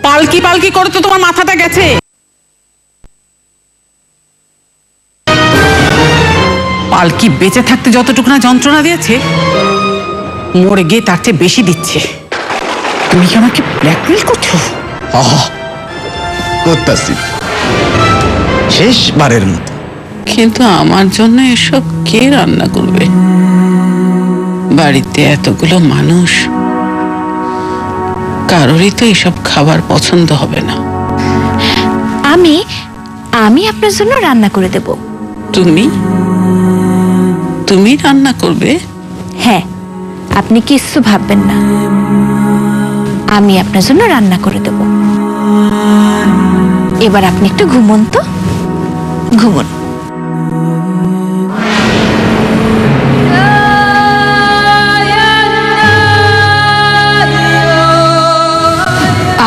পালকি পালকি করে তো তোমার মাথাটা গেছে। পালকি বেঁচে থাকতে যতটুকু না যন্ত্রণা দিয়েছে, মরে গিয়ে তার চেয়ে বেশি দিচ্ছে। তুমি কি আমাকে ব্ল্যাকমেল করছো? করতাছি, শেষবারের মতো। কিন্তু আমার জন্য এসব কে রান্না করবে? বাড়িতে এতগুলো মানুষ, কারোরই তো এসব খাবার পছন্দ হবে না। আমি আমি আপনার জন্য রান্না করে দেব। তুমি তুমি রান্না করবে? হ্যাঁ, আপনি কিচ্ছু ভাববেন না, আমি আপনার জন্য রান্না করে দেব। এবার আপনি একটু ঘুমুন তো, ঘুমুন।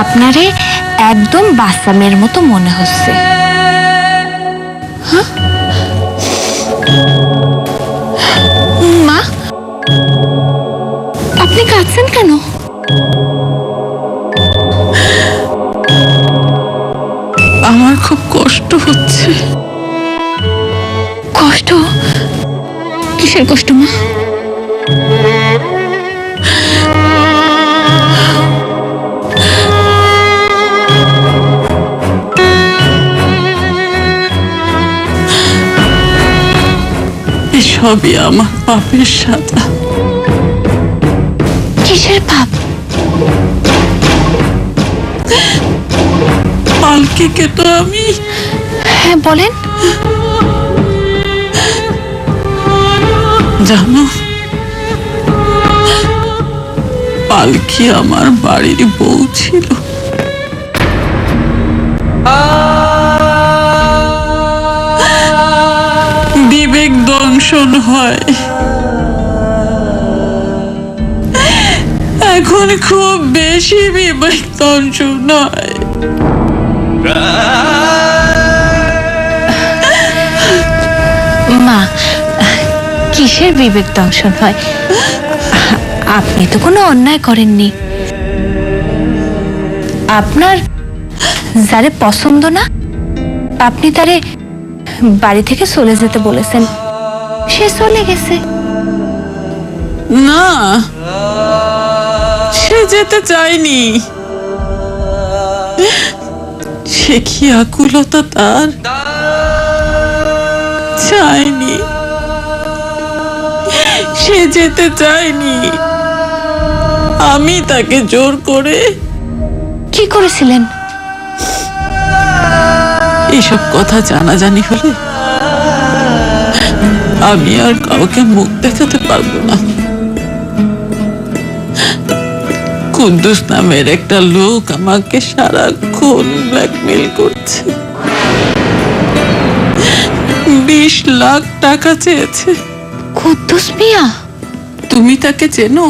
আপনারে একদম বাচ্চা মেয়ের মতো মনে হচ্ছে। মা, আপনি কাঁদছেন কেন? আমার খুব কষ্ট হচ্ছে। কষ্ট? কিসের কষ্ট মা? সবই আমার পাপের সাজা। কিসের পাপ? পালকিকে তো আমি... হ্যাঁ বলেন। জানো, পালকি আমার বাড়ির বউ ছিল। বিবেক দংশন হয়, এখন খুব বেশি বিবেক দংশন হয়। মা, কিসের বিবেক দংশন হয়? আপনি তো কোনো অন্যায় করেননি। আপনার যারে পছন্দ না, আপনি তারে বাড়ি থেকে চলে যেতে বলেছেন, সে চলে গেছে। না, সে যেতে চায়নি। সে কি আকুলতা তার? চায়নি, সে যেতে চায়নি। আমি তাকে জোর করে... কি করেছিলেন? এইসব কথা জানাজানি হলে আমি আর কাউকে মুখ দেখাতে পারবো না। কুদ্দুস নামের একটা লোক আমাকে সারাক্ষণ ব্ল্যাকমেল করছে। 20 লাখ টাকা চেয়েছে। কুদ্দুস মিয়া? তুমি তাকে চেনো?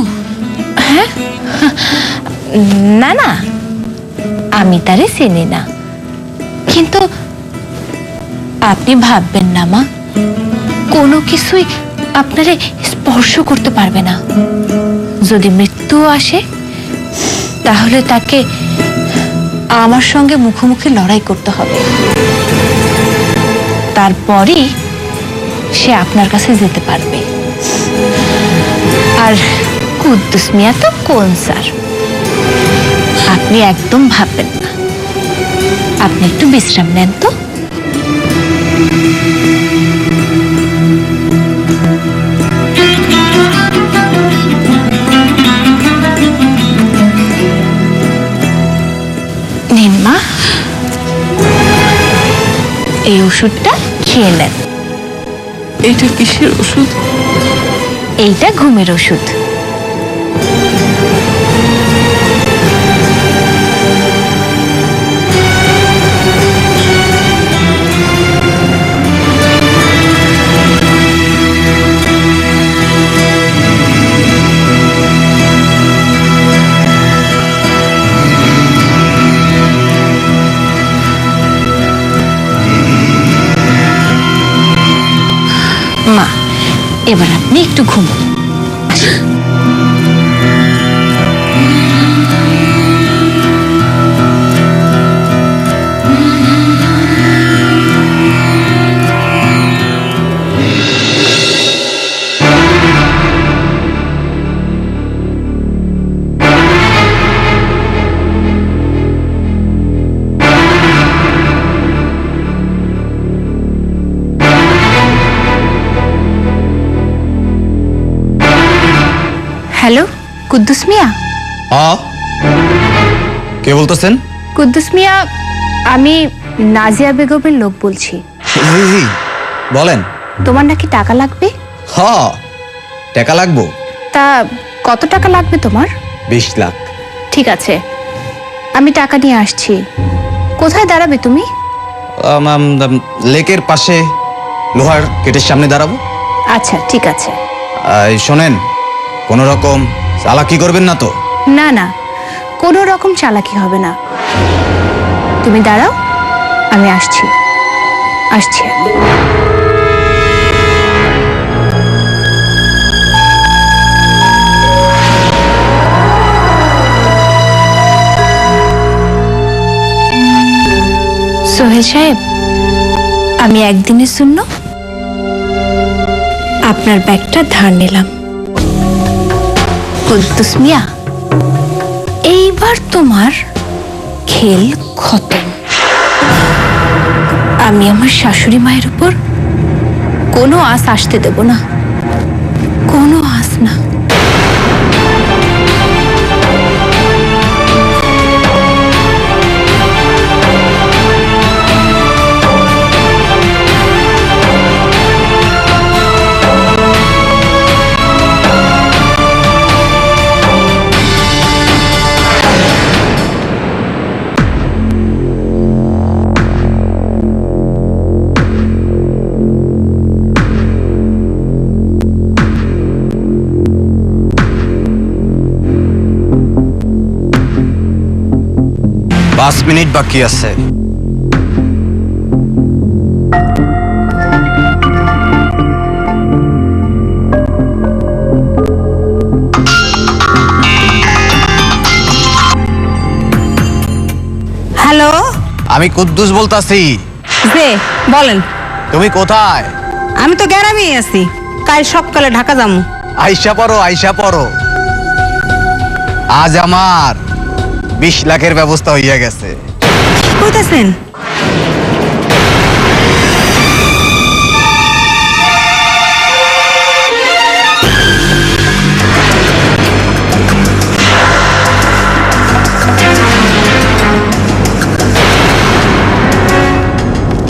হ্যাঁ, না না, আমি তারে চিনি না। কিন্তু আপনি ভাববেন না মা, কোনো কিছুই আপনারে স্পর্শ করতে পারবে না। যদি মৃত্যু আসে, তাহলে তাকে আমার সঙ্গে মুখোমুখি লড়াই করতে হবে। তারপরই সে আপনার কাছে যেতে পারবে। আর কুদ্দুস মিয়া তো কোন স্যার, আপনি একদম ভাববেন না। আপনি একটু বিশ্রাম নেন তো। নিন মা, এই ওষুধটা খেয়ে নেন। এটা কিসের ওষুধ? এইটা ঘুমের ওষুধ। মা, এবার আপনি একটু ঘুমুন। আসুন। হ্যালো, কুদ্দুস মিয়া? কে বলতেছেন? কুদ্দুস মিয়া, আমি নাজিয়া বেগমের লোক বলছি। জি জি, বলেন। তোমার নাকি টাকা লাগবে? টাকা লাগবো? তা কত টাকা লাগবে তোমার? 20 লাখ। ঠিক আছে, আমি টাকা নিয়ে আসছি। কোথায় দাঁড়াবে তুমি? লেকের পাশে লোহার গেটের সামনে দাঁড়াবো। আচ্ছা ঠিক আছে। শোনেন, কোনো রকম চালাকি করবেন না তো? না না, কোনো রকম চালাকি হবে না। তুমি দাঁড়াও, আমি আসছি আসছি আমি। সোহেল সাহেব, আমি একদিনের জন্য আপনার ব্যাগটা ধার নিলাম। কুদ্দুস মিয়া, এইবার তোমার খেল খতম। আমি আমার শাশুড়ি মায়ের উপর কোনো আঁচ আসতে দেব না, কোনো আঁচ না। পাঁচ মিনিট বাকি আছে। হ্যালো, আমি কুদ্দুস বলতাছি। যে বলেন। তুমি কোথায়? আমি তো গ্রামেই আছি, কাল সকালে ঢাকা যাবো। আইসা পড়ো, আইসা পড়ো। আজ আমার 20 লাখের ব্যবস্থা হইয়া গেছে। কইতাছেন?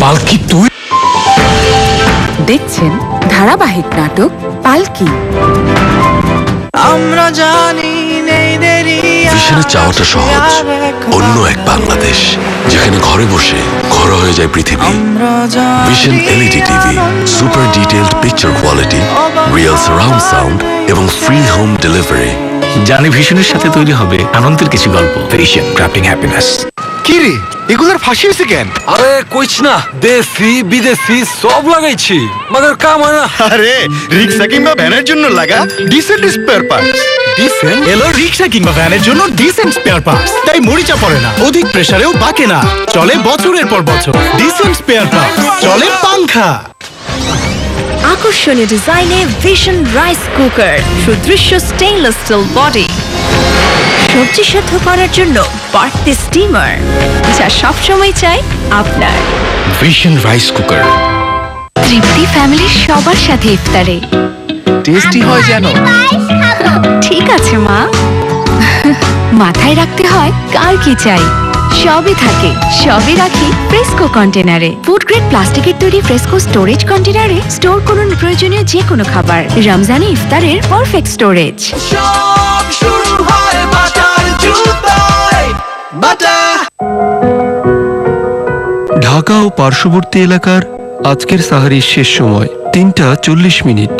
পালকি তুই? দেখছেন ধারাবাহিক নাটক পালকি। আমরা জানি নেই দেরি। ভিশনের চাওয়াটা সহজ, অন্য এক বাংলাদেশ যেখানে ঘরে বসে ঘর হয়ে যায় পৃথিবী। Vision LED TV, super detailed picture quality, real surround sound এবং ফ্রি হোম ডেলিভারি। জানি ভিশনের সাথে তৈরি হবে আনন্দের কিছু গল্প। Vision crafting happiness. কি রে, এগুলোর ফাঁসি হয়েছে কেন? আরে কইছ না, দেশি বিদেশি সব লাগাইছি, মগর কাম হয় না। আরে রিক্সা কিংবা ভ্যানের জন্য লাগা ডিসেন্ট স্পেয়ার পার্টস। ডিসেন্ট এলো রিক্সা কিংবা ভ্যানের জন্য ডিসেন্ট স্পেয়ার পার্টস, তাই মরিচা পড়ে না, অধিক প্রেসারেও বাঁকে না, চলে বছরের পর বছর। ডিসেন্ট স্পেয়ার পার্টস, চলে পাংখা। আকর্ষণীয় ডিজাইনে ভিশন রাইস কুকার, সুদৃশ্য স্টেইনলেস স্টিল বডি, সবজি সেদ্ধ করার জন্য বাড়তি স্টিমার, যা সবসময় চাই আপনার। Vision rice cooker. তৃপ্তি ফ্যামিলির সবার সাথে ইফতারে। টেস্টি হয় যেন। ঠিক আছে মা, মাথায় রাখতে হয় কার কি চাই। সবই থাকে, সবই রাখি ফ্রেস্কো কন্টেনারে। ফুড গ্রেড প্লাস্টিকের তৈরি ফ্রেস্কো স্টোরেজ কন্টেনারে স্টোর করুন প্রয়োজনীয় যে কোনো খাবার। রমজানে ইফতারের পারফেক্ট স্টোরেজ। সব শুরু হয় বাটার জুতায়। বাটা ঢাকা ও পার্শ্ববর্তী এলাকার আজকের সাহারির শেষ সময় 3:40।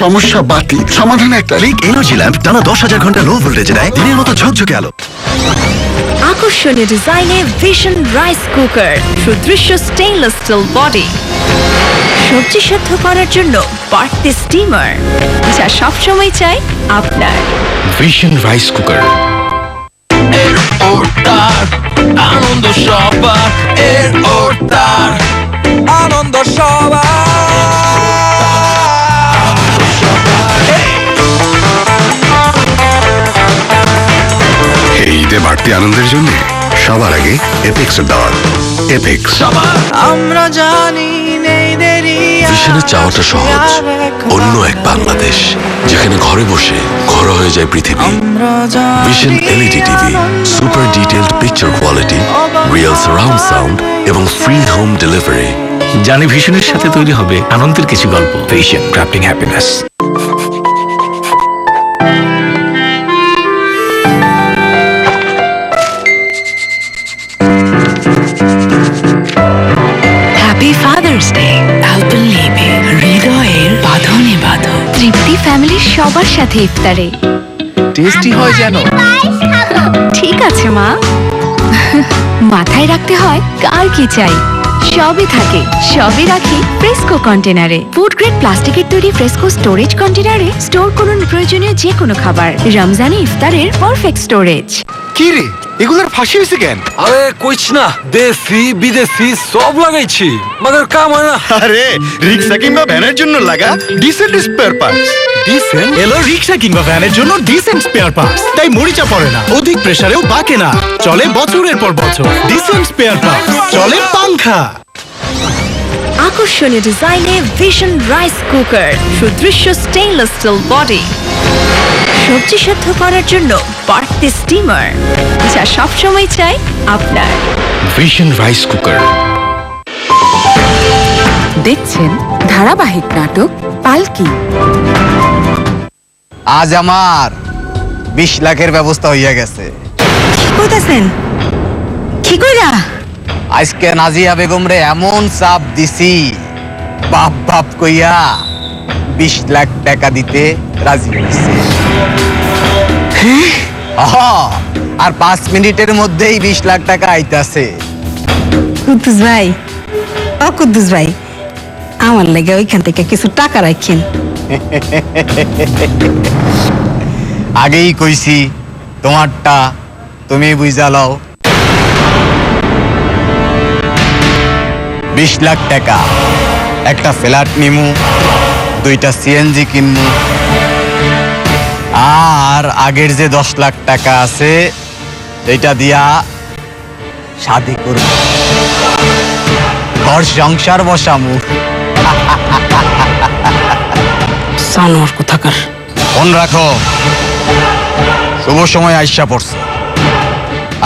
সমস্যা বাতিল, সমাধান একটা। লিক এনার্জি ল্যাম্প টানা 10,000 ঘন্টা লো ভোল্টেজে দেয় দিনের মতো ঝকঝকে আলো। আকর্ষণীয় ডিজাইনে ভিশন রাইস কুকার, সুদৃশ্য স্টেইনলেস স্টিল বডি, সবজি সেদ্ধ করার জন্য বাড়তি স্টিমার, যা সবসময় চাই আপনার। Vision rice cooker. আনন্দ সবার, এর ওর তার আনন্দ সবার। এই ঈদে বাড়তি আনন্দের জন্য সবার আগে এপেক্সের দাওয়াত। এপেক্স। আমরা জানি নেই দেরি ভিশনের চাওয়াটা সহজ, অন্য এক বাংলাদেশ যেখানে ঘরে বসে ঘর হয়ে যায় পৃথিবী। Vision LED TV, super detailed picture quality, real surround sound এবং ফ্রি হোম ডেলিভারি। জানি ভীষণের সাথে তৈরি হবে আনন্দের কিছু গল্প। Vision, crafting happiness. Happy father's day Alpenliebe, হৃদয়ের বাঁধনে বাঁধো। তৃপ্তি ফ্যামিলির সবার সাথে ইফতারে। টেস্টি হয় যেন। ঠিক আছে মা। মাথায় রাখতে হয় কার কি চাই, সবই থাকে, সবই রাখি ফ্রেস্কো কন্টেনারে। ফুড গ্রেড প্লাস্টিকের তৈরি ফ্রেস্কো স্টোরেজ কন্টেনারে স্টোর করুন প্রয়োজনীয় যে কোনো খাবার। রমজানে ইফতারের পারফেক্ট স্টোরেজ। কি রে, এগুলোর ফাঁসি হয়েছে কেন? আরে কইছ না, দেশি বিদেশি সব লাগাইছি, মাগার কাম হয় না। আরে রিক্সা কিংবা ভ্যানের জন্য লাগা ডিসেন্ট স্পেয়ার পার্টস। ডিসেন্ট এলো রিক্সা কিংবা ভ্যানের জন্য ডিসেন্ট স্পেয়ার পার্টস, তাই মরিচা পড়ে না, অধিক প্রেসারেও বাঁকে না, চলে বছরের পর বছর। ডিসেন্ট স্পেয়ার পার্টস, চলে পাংখা। আকর্ষণীয় ডিজাইনে ভিশন রাইস কুকার, সুদৃশ্য স্টেইনলেস স্টিল বডি, সবজি সেদ্ধ করার জন্য বাড়তি স্টিমার, যা সবসময় চাই আপনার। Vision rice cooker. দেখছেন ধারাবাহিক নাটক পালকি। আজ আমার 20 লাখের ব্যবস্থা হইয়া গেছে। কি কইতাছেন? কি কইরা? আজকে নাজিয়া বেগম রে এমন চাপ দিছি, বাপ বাপ কইয়া 20 লাখ টাকা দিতে রাজি হয়েছে। আর 5 মিনিটের মধ্যেই 20 লাখ টাকা আইতাছে। কুদ্দুস ভাই, ও কুদ্দুস ভাই, আমার লাগে ওইখান থেকে কিছু টাকা রাখেন। আগেই কইছি তোমারটা তুমি বুঝা লও। 20 লাখ টাকা, একটা ফ্ল্যাট নিমু, 2টা সিএনজি কিনমু, আর আগের যে 10 লাখ টাকা আছে এইটা দিয়া শাদি করব, ঘর সংসার বসামু। সানোয়ার কোথাকার। ফোন রাখো, শুভ সময় আইসা পড়ছে।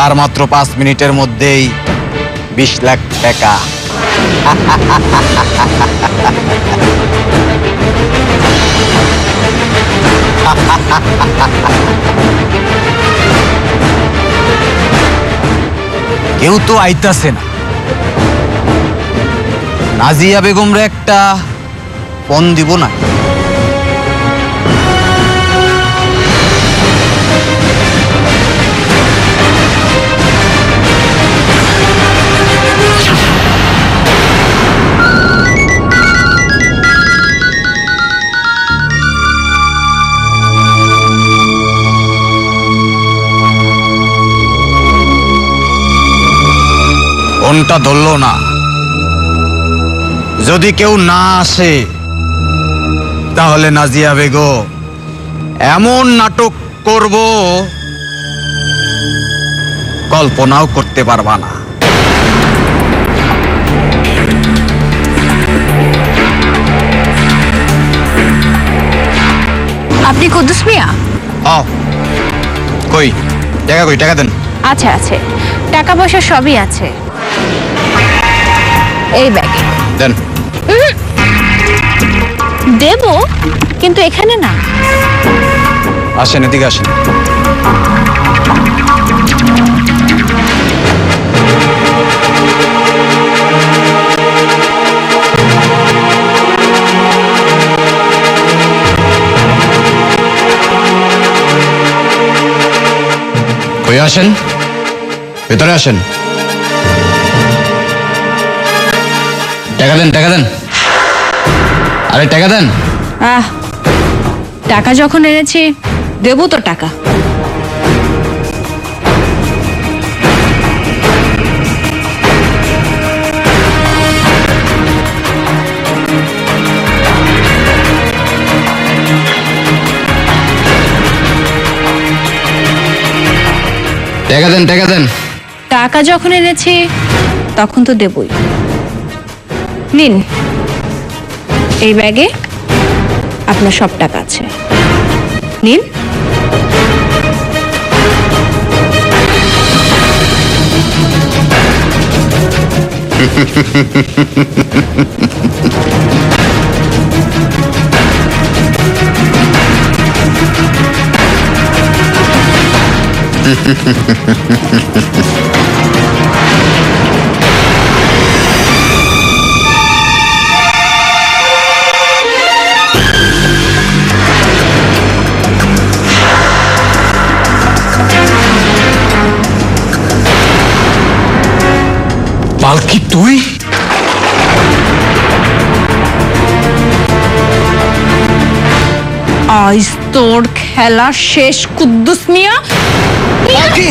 আর মাত্র 5 মিনিটের মধ্যেই 20 লাখ টাকা। কেউ তো আইতাছে না। নাজিয়া বেগম রে একটা ফোন দিব না? ফোনটা ধরলো না। যদি কেউ না আসে তাহলে নাজিয়া বেগম এমন নাটক করব কল্পনাও করতে পারবা না। আপনি কুদ্দুস মিয়া? কই টাকা, কই টাকা দেন। আচ্ছা আছে, টাকা পয়সা সবই আছে এই ব্যাগে। দেন। দেব, কিন্তু এখানে না। আসেন, এদিকে আসেন। কই আসেন, ভেতরে আসেন। টাকা দেন, টাকা দেন। আরে টাকা দেন। টাকা যখন এনেছি দেবো তো টাকা। টাকা দেন, টাকা দেন। টাকা যখন এনেছি তখন তো দেবই। নিন, এই ব্যাগে আপনার সব টাকা আছে, নিন। পালকি তুই? আজ তোর খেলা শেষ কুদ্দুস মিয়া। পালকি!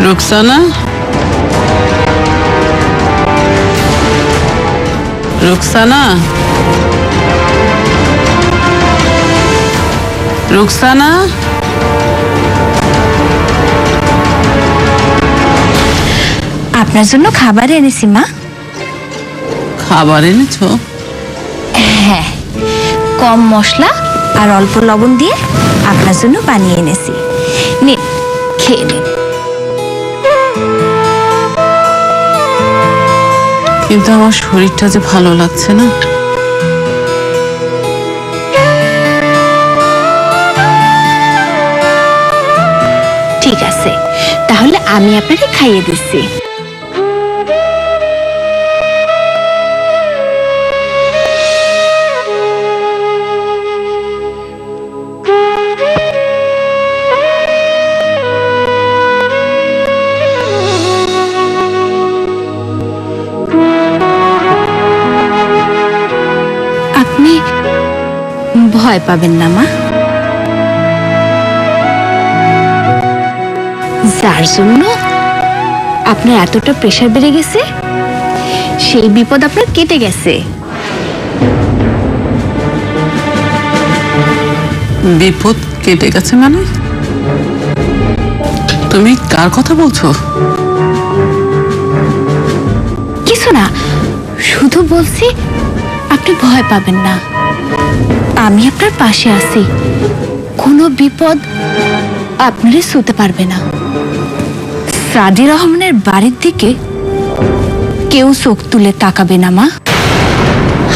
রুকসানা, রুকসানা, রুকসানা, আপনার জন্য খাবার এনেছি মা। খাবার এনেছো? হ্যাঁ, কম মশলা আর অল্প লবণ দিয়ে আপনার জন্য বানিয়ে এনেছি, নিন খেয়ে নিন। কিন্তু আমার শরীরটা যে ভালো লাগছে না। ঠিক আছে, তাহলে আমি আপনাকে খাইয়ে দিচ্ছি। আপনি ভয় পাবেন না মা, যার জন্য আপনার এতটা প্রেশার বেড়ে গেছে সেই বিপদ আপনার কেটে গেছে। বিপদ কেটে গেছে মানে? তুমি কার কথা বলছো? কিছু না, শুধু বলছি আপনি ভয় পাবেন না, আমি আপনার পাশে আছি, কোনো বিপদ আপনারে ছুঁতে পারবে না। সাদি রহমানের বাড়ির দিকে কেউ চোখ তুলে তাকাবে না মা,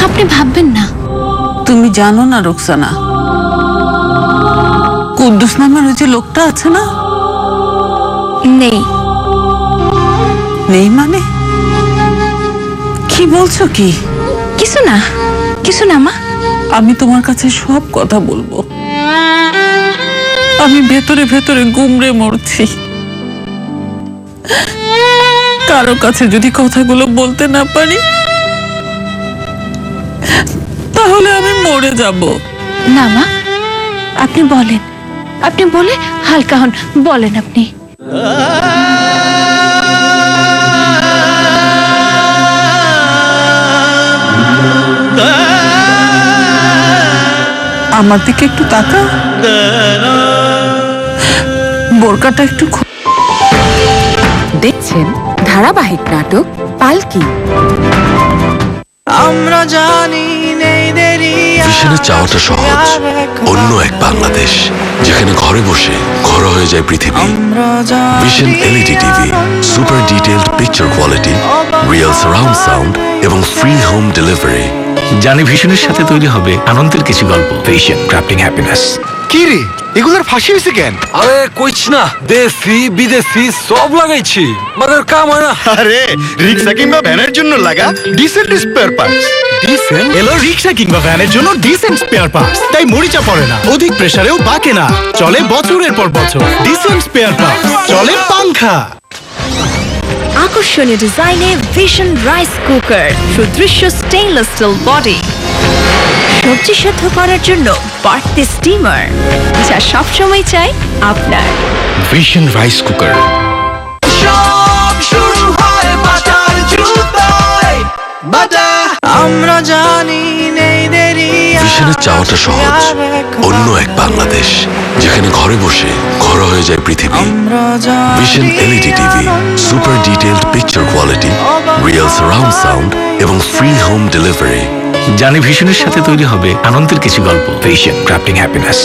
আপনি ভাববেন না। তুমি জানো না রুকসানা, কুদ্দুস নামের ওই যে লোকটা আছে না? নেই। নেই মানে? কি বলছো কি? কিছু না, কিছু না মা। আমি তোমার কাছে সব কথা বলবো। আমি ভেতরে ভেতরে গুমড়ে মরছি। কারো কাছে যদি কথাগুলো বলতে না পারি তাহলে আমি মরে যাব। না মা, আপনি বলেন, আপনি বলে হালকা হন, বলেন আপনি। আমার দিকে একটু তাকা, বোরকাটা একটু দেখছেন ধারাবাহিক নাটক পালকি। আমরা জানি নেই দেরি ভিশনে চাওয়াটা সহজ, অন্য এক বাংলাদেশ যেখানে ঘরে বসে ঘর হয়ে যায় পৃথিবী। Vision LED TV, super detailed picture quality, real surround sound এবং ফ্রি হোম ডেলিভারি। জানি ভীষণের সাথে তৈরি হবে আনন্দের কিছু গল্প। Vision crafting happiness. কি রে, এগুলোর ফাঁসি হয়েছে কেন? আরে কইছ না, দেশি বিদেশি সব লাগাইছি, মাগার কাম হয় না। আরে রিক্সা কিংবা ভ্যানের জন্য লাগা ডিসেন্ট স্পেয়ার পার্টস। ডিসেন্ট এলো রিক্সা কিংবা ভ্যানের জন্য ডিসেন্ট স্পেয়ার পার্টস, তাই মরিচা পড়ে না, অধিক প্রেসারেও বাকে না, চলে বছরের পর বছর। ডিসেন্ট স্পেয়ার পার্টস, চলে পাংখা। আকর্ষণীয় ডিজাইনে ভিশন রাইস কুকার, সুদৃশ্য স্টেইনলেস স্টিল বডি, সবজি সেদ্ধ করার জন্য বাড়তি স্টিমার, যা সবসময় চাই আপনার। Vision rice cooker. সব শুরু হয় বাটার জুতোয় বাটা আমরা জানি নেই দেরি ভিশনের চাওয়াটা সহজ, অন্য এক বাংলাদেশ যেখানে ঘরে বসে ঘরোয়া হয়ে যায় পৃথিবী। Vision LED TV, super detailed picture quality, real surround sound এবং ফ্রি হোম ডেলিভারি। জানি ভিশনের সাথে তৈরি হবে আনন্দের কিছু গল্প। Vision crafting happiness.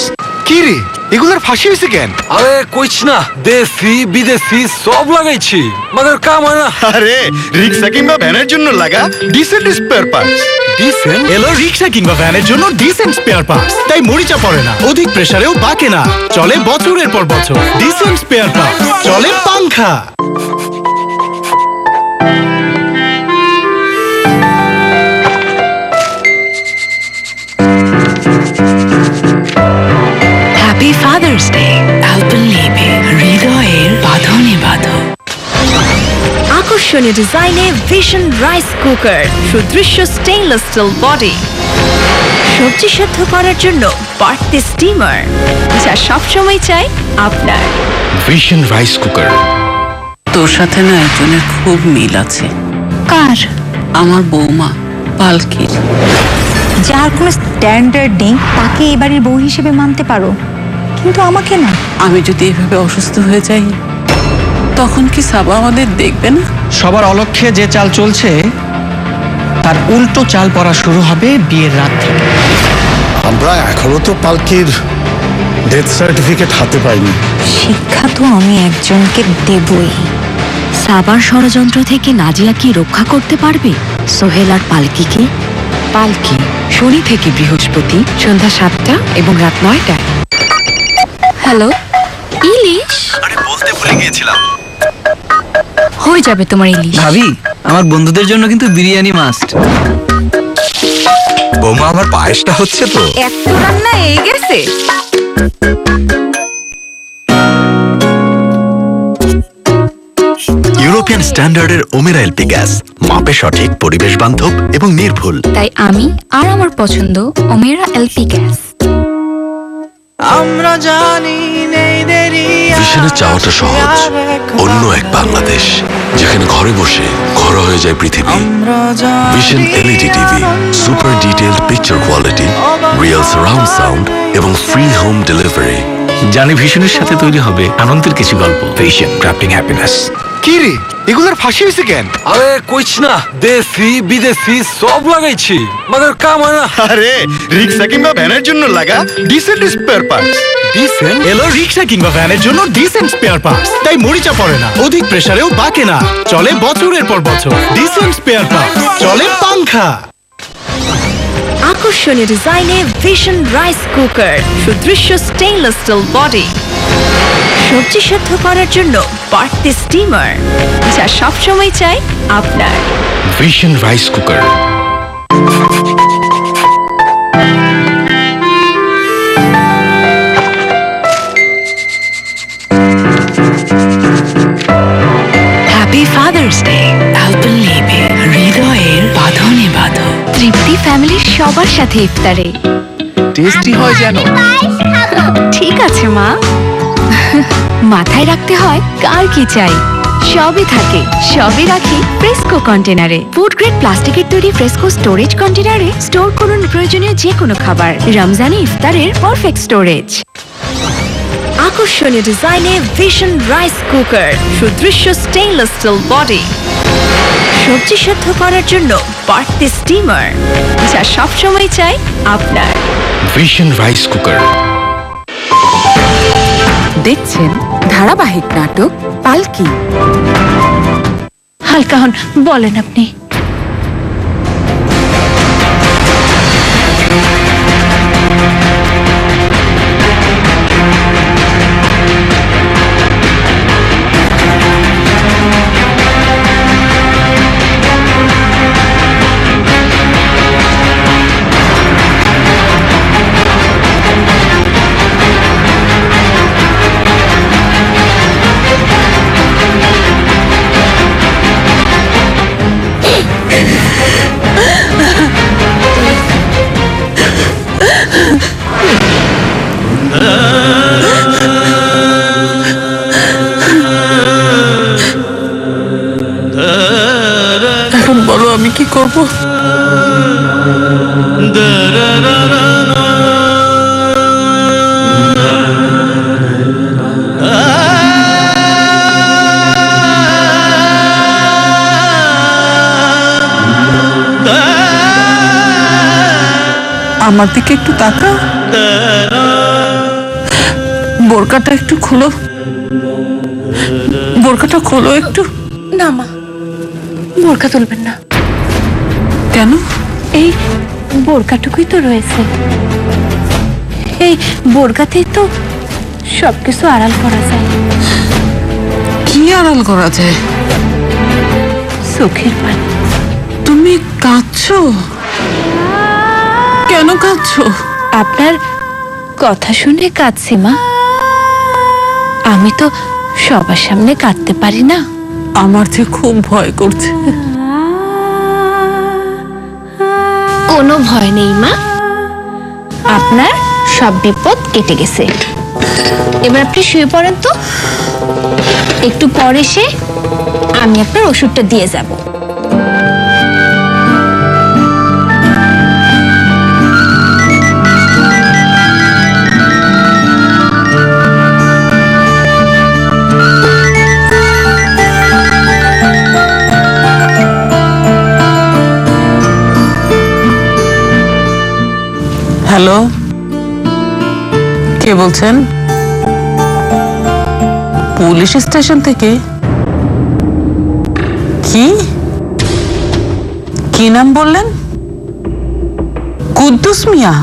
কি রে এগুলার ফাঁসি হয়েছে কেন? আরে কইছ না, দেশি বিদেশি সব লাগাইছি, মাগার কাম হয় না। আরে রিক্সা কিংবা ভ্যানের জন্য লাগা ডিসেন্ট স্পেয়ার পার্টস। ডিসেন্ট এলো রিক্সা কিংবা ভ্যানের জন্য ডিসেন্ট স্পেয়ার পার্টস, তাই মরিচা পড়ে না, অধিক প্রেসারেও বাঁকে না, চলে বছরের পর বছর। ডিসেন্ট স্পেয়ার পার্টস, চলে পাংখা। হ্যাপি ফাদার্স ডে আলপেনলিবে, হৃদয়ের বাঁধনে বাঁধো। আকর্ষণীয় ডিজাইনে ভিশন রাইস কুকার, সুদৃশ্য স্টেইনলেস স্টিল বডি, সবজি সেদ্ধ করার জন্য বাড়তি স্টিমার, যা সবসময় চাই আপনার। Vision rice cooker. তোর সাথে না একজনের খুব মিল আছে। কার? আমার বৌমা পালকির। যার কোনো স্ট্যান্ডার্ড নেই তাকে এই বাড়ির বউ হিসেবে মানতে পারো, কিন্তু আমাকে না। আমি যদি এভাবে অসুস্থ হয়ে যাই তখন কি সাবা আমাদের দেখবে না? সবার অলক্ষ্যে যে চাল চলছে তার উল্টো চাল পড়া শুরু হবে বিয়ের রাত থেকে। আমরা এখনো তো পালকির ডেথ সার্টিফিকেট হাতে পাইনি। শিক্ষা তো আমি একজনকে দেবই। সাবার ষড়যন্ত্র থেকে নাজিয়া কি রক্ষা করতে পারবে সোহেল আর পালকিকে? পালকি শনি থেকে বৃহস্পতি সন্ধ্যা 7টা এবং রাত 9টায়। হ্যালো, ইলিশ? আরে বলতে ভুলে গিয়েছিলাম। হয়ে যাবে তোমার ইলিশ। ভাবি, আমার বন্ধুদের জন্য কিন্তু বিরিয়ানি মাস্ট। বৌমা, আমার পায়েসটা হচ্ছে তো। এত রান্না এই গেছে। ইউরোপিয়ান স্ট্যান্ডার্ডের ওমেরা এলপি গ্যাস, মাপে সঠিক, পরিবেশ বান্ধব এবং নির্ভুল। তাই আমি আর আমার পছন্দ ওমেরা এলপি গ্যাস। আমরা জানি নেই দেরি ভিশনের চাওয়াটা সহজ, অন্য এক বাংলাদেশ যেখানে ঘরে বসে ঘরোয়া হয়ে যায় পৃথিবী। Vision LED TV, super detailed picture quality, real surround sound এবং ফ্রি হোম ডেলিভারি। জানি ভিশনের সাথে তৈরি হবে আনন্দের কিছু গল্প। Vision crafting happiness. কি রে এগুলার ফাঁসি হয়েছে কেন? আরে কইছ না, দেশি বিদেশি সব লাগাইছি, মাগার কাম হয় না। আরে রিক্সা কিংবা ভ্যানের জন্য লাগা ডিসেন্ট স্পেয়ার পার্টস। ডিসেন্ট এলো রিক্সা কিংবা ভ্যানের জন্য ডিসেন্ট স্পেয়ার পার্টস, তাই মরিচা পড়ে না, অধিক প্রেসারেও বাঁকে না, চলে বছরের পর বছর। ডিসেন্ট স্পেয়ার পার্টস, চলে পাংখা। আকর্ষণীয় ডিজাইনে ভিশন রাইস কুকার, সুদৃশ্য স্টেইনলেস স্টিল বডি, সবজি সেদ্ধ করার জন্য বাড়তি স্টিমার, যা সবসময় চাই আপনার। Vision rice cooker. Happy father's day Alpenliebe, হৃদয়ের বাঁধনে বাঁধো। তৃপ্তি ফ্যামিলির সবার সাথে ইফতারে। টেস্টি হয় যেন। ঠিক আছে মা। মাথায় রাখতে হয় কার কি চাই, সবই থাকে, সবই রাখি ফ্রেস্কো কন্টেনারে। ফুড গ্রেড প্লাস্টিকের তৈরি ফ্রেস্কো স্টোরেজ কন্টেনারে স্টোর করুন প্রয়োজনীয় যে কোনো খাবার। রমজানে ইফতারের পারফেক্ট স্টোরেজ। আকর্ষণীয় ডিজাইনে ভিশন রাইস কুকার, সুদৃশ্য স্টেইনলেস স্টিল বডি, সবজি সেদ্ধ করার জন্য বাড়তি স্টিমার, যা সবসময় চাই আপনার। Vision rice cooker. দেখছেন ধারাবাহিক নাটক পালকি। হালকা হন, বলেন আপনি। আমার দিকে একটু তাকাও, বোরকাটা একটু খোলো, বোরকাটা খোলো একটু। না মা, বোরকা তুলবেন না। কেন? এই বোরকাটুকুই তো রয়েছে, এই বোরকাতেই তো সবকিছু আড়াল করা যায়। কি আড়াল করা যায়? চোখের পানি। তুমি কাঁদছো? কেন কাঁদছো? আপনার কথা শুনে কাঁদছি মা। আমি তো সবার সামনে কাঁদতে পারি না। আমার যে খুব ভয় করছে। কোনো ভয় নেই মা, আপনার সব বিপদ কেটে গেছে। এবার আপনি শুয়ে পড়েন তো, একটু পর এসে আমি আপনার ওষুধটা দিয়ে যাব। হ্যালো, কে বলছেন? পুলিশ স্টেশন থেকে? কি নাম বললেন? কুদ্দুস মিয়া?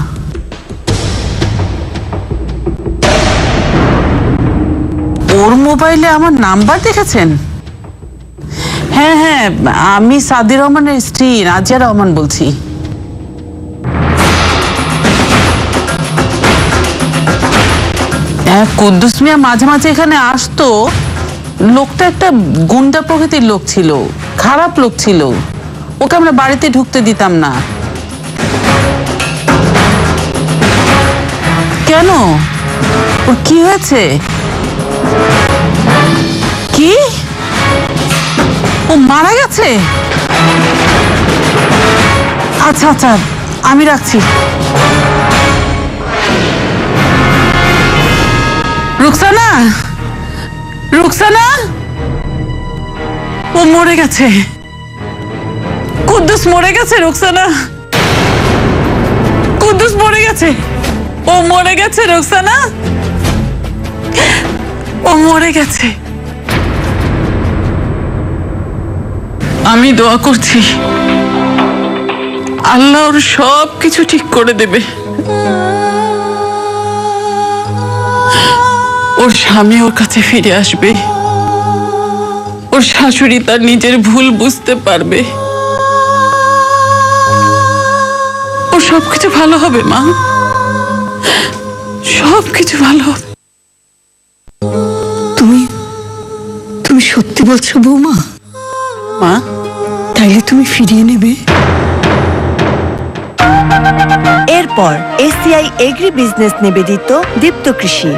ওর মোবাইলে আমার নাম্বার দেখেছেন? হ্যাঁ হ্যাঁ, আমি সাদির রহমানের স্ত্রী নাজিয়া রহমান বলছি। কুদ্দুস মিয়া মাঝে মাঝে এখানে আসতো। লোকটা একটা গুন্ডা প্রকৃতির লোক ছিল, খারাপ লোক ছিল। ওকে আমরা বাড়িতে ঢুকতে দিতাম না। কেন? ওর কি হয়েছে? কি? ও মারা গেছে? আচ্ছা আচ্ছা, আমি রাখছি। রুকসানা, রুকসানা, ও মরে গেছে। কুদ্দুস মরে গেছে। রুকসানা, কুদ্দুস মরে গেছে। ও মরে গেছে রুকসানা, ও মরে গেছে। আমি দোয়া করছি আল্লাহ ওর সব কিছু ঠিক করে দেবে। ওর স্বামী ওর কাছে ফিরে আসবে, ওর শাশুড়ি তার নিজের ভুল বুঝতে পারবে। ওর সবকিছু ভালো হবে মা, সবকিছু ভালো হবে। তুমি সত্যি বলছো বৌমা? মা, তাইলে তুমি ফিরিয়ে নেবে? এরপর এসিআই এগ্রি বিজনেস নিবেদিত দীপ্ত কৃষি।